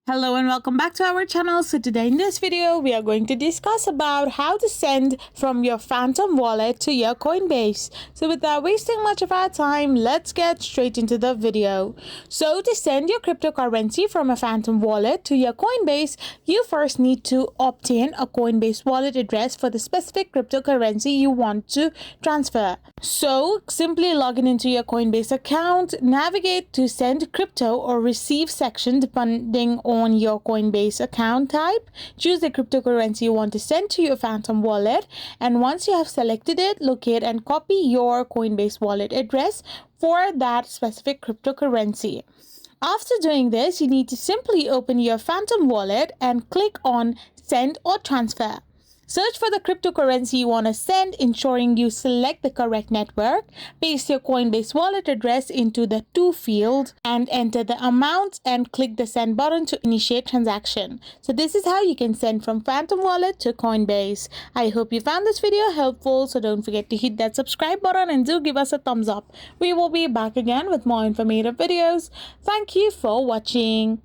Hello and welcome back to our channel. So today in this video we are going to discuss about how to send from your Phantom wallet to your Coinbase. So without wasting much of our time, let's get straight into the video. So to send your cryptocurrency from a Phantom wallet to your Coinbase, you first need to obtain a Coinbase wallet address for the specific cryptocurrency you want to transfer. So simply log into your Coinbase account, navigate to send crypto or receive section depending on your Coinbase account type, choose the cryptocurrency you want to send to your Phantom wallet, and once you have selected it, locate and copy your Coinbase wallet address for that specific cryptocurrency. After doing this, you need to simply open your Phantom wallet and click on Send or Transfer. Search for the cryptocurrency you want to send, ensuring you select the correct network. Paste your Coinbase wallet address into the to field and enter the amount and click the send button to initiate transaction. So this is how you can send from Phantom wallet to Coinbase. I hope you found this video helpful, so don't forget to hit that subscribe button and do give us a thumbs up. We will be back again with more informative videos. Thank you for watching.